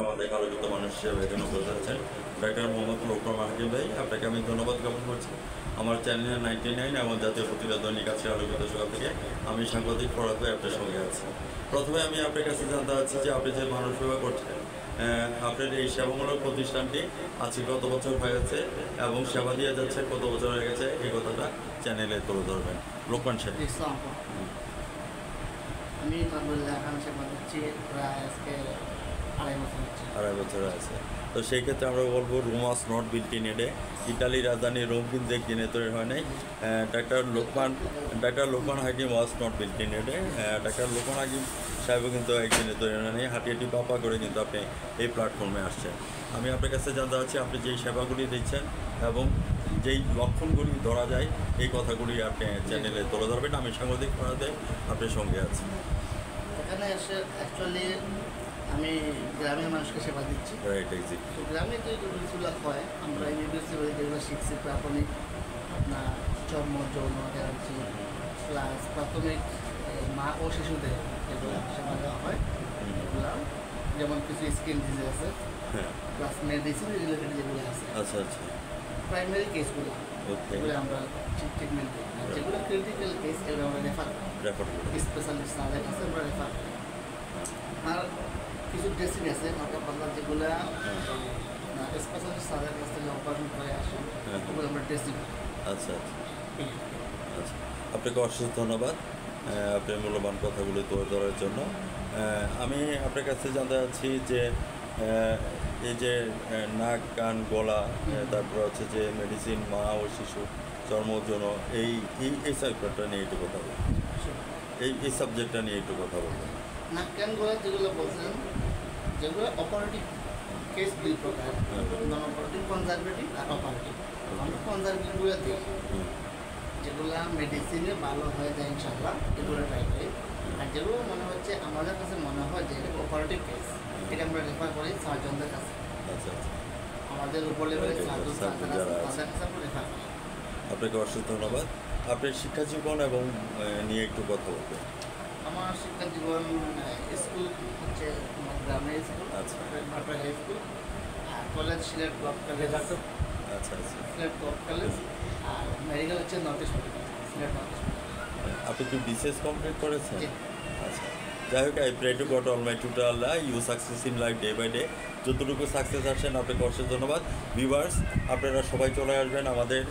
আমাদের আলোকিত মানুষ হিসেবে এখানে উপস্থিত আছেন ডাক্তার মোহাম্মদ লোকমান হাকিম ভাই। আপনাকে আমি ধন্যবাদ জ্ঞাপন করছি। আমার চ্যানেল 99 এবং জাতীয় পত্রিকা দৈনিক আছে আলোকিত সকাল থেকে আমি সাংবাদিক ফরাদ ভাই আপনার সঙ্গে আছি। প্রথমে আমি আপনার কাছে জানতে চাচ্ছি যে আপনি যে মানুষ সেবা করছেন, আপনার এই সেবামূলক প্রতিষ্ঠানটি আজকে কত বছর হয়ে গেছে এবং সেবা দিয়ে যাচ্ছে কত বছর হয়ে গেছে, এই কথাটা চ্যানেলে তুলে ধরবেন। লোকমান সাহেব। আমি এখন সেবা দিচ্ছি প্রায় আজকে আড়াই বছর আছে। তো সেই ক্ষেত্রে আমরা বলবো Rome was not built in a day. ইটালির রাজধানী রোম কিন্তু একদিনে তৈরি হয় নাই। Doctor Lokman Hakim was not built in a day. Doctor Lokman Hakim সাহেবও কিন্তু একদিনে তৈরি হয় নাই। হাঁটিয়াটি পাপা করে কিন্তু আপনি এই প্ল্যাটফর্মে আসছেন। আমি আপনার কাছে জানতে চাচ্ছি আপনি যেই সেবাগুলি দিচ্ছেন এবং যেই লক্ষণগুলি ধরা যায় এই কথাগুলি আপনি চ্যানেলে তুলে ধরবেন। আমি সাংবাদিক পড়াতে আপনার সঙ্গে আছি। এখানে এসে অ্যাকচুয়ালি আমি গ্রামের মানুষকে সেবা দিচ্ছি। গ্রামে যে রুলসগুলো হয় আমরা ইউনিভার্সিটি যেগুলো শিখছি, প্রাথমিক আপনার জন্ম যৌন অ্যালার্জি প্লাস প্রাথমিক মা ও শিশুদের যেগুলো সেবা দেওয়া হয়, এগুলো যেমন কিছু স্কিন ডিজিজ আছে প্লাস মেডিসিন রিলেটেড যেগুলো আছে, আচ্ছা আচ্ছা, প্রাইমারি কেসগুলো এগুলো আমরা ট্রিটমেন্ট দিই। যেগুলো ক্রিটিক্যাল কেস এগুলো আমরা রেফার করি স্পেশালিস্ট তাদের কাছে আমরা রেফার করি। আর কিছু ড্রেসিং আছে মাথা যেগুলো স্পেশালিস্ট তাদের কাছ থেকে অপারেশন করে আসে, ওগুলো আমরা ড্রেসিং করি। আচ্ছা আচ্ছা, আপনাকে অশেষ ধন্যবাদ আপনার মূল্যবান কথাগুলো তুলে ধরার জন্য। আমি আপনার কাছে জানতে চাচ্ছি যে এই যে নাক কান গলা, তারপর হচ্ছে যে মেডিসিন মা ও শিশু জন্মের জন্য এই সাবজেক্টটা নিয়ে একটু কথা বলুন। এই সাবজেক্টটা নিয়ে একটু কথা বলুন। নাক কান গলা যেগুলো বলছেন, যেগুলো অপারেটিভ কেস দুই প্রকার, নন অপারেটিভ কনজারভেটিভ আর অপারেটিভ। আমরা কনজারভেটিভগুলো দিই, যেগুলো মেডিসিনে ভালো হয়ে যায় ইনশাল্লাহ, এগুলো ট্রাই করি। আর যেগুলো মনে হচ্ছে আমাদের কাছে মনে হয় যে এটা অপারেটিভ কেস, এটা আমরা রেফার করি সার্জনদের কাছে। আচ্ছা আচ্ছা, আমাদের উপর লেভেলের সার্জন তাদের কাছে আমরা রেফার করি। আপনাকে অশেষ ধন্যবাদ। আপনার শিক্ষা জীবন এবং নিয়ে একটু কথা বলবেন। আমার শিক্ষা জীবন স্কুল হচ্ছে আমার গ্রামের স্কুল, আচ্ছা, ভাটপাড়া হাই স্কুল, আর কলেজ সিলেট ক্লাব কলেজ। আচ্ছা আচ্ছা, সিলেট ক্লাব কলেজ, আর মেডিকেল হচ্ছে north east medical, Sylhet north east. আপনি কি বিসিএস কমপ্লিট করেছেন? আচ্ছা, যাই হোক, I pray to God almighty to Allah you success in life day by day. যতটুকু সাকসেস আসেন আপনাকে অশেষ ধন্যবাদ। ভিউয়ার্স, আপনারা সবাই চলে আসবেন আমাদের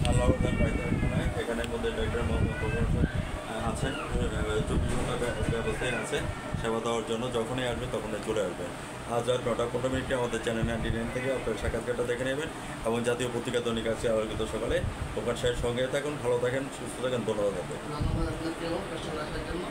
আল্লাহ ডাক্তারখানায়। এখানের মধ্যে ডাক্তার মোহাম্মদ আছেন, 24 ঘন্টা ব্যবস্থায় আছেন সেবা দেওয়ার জন্য। যখনই আসবেন তখনই চলে আসবেন। আজ রাত 9:15 আমাদের চ্যানেল 99 থেকে আপনার সাক্ষাৎকারটা দেখে নেবেন এবং জাতীয় পত্রিকা দৈনিক আছে আলোকিত সকালে। ওখান সাহের সঙ্গে থাকুন, ভালো থাকেন, সুস্থ থাকেন। ধন্যবাদ। আপনাকেও কষ্ট রাখার জন্য।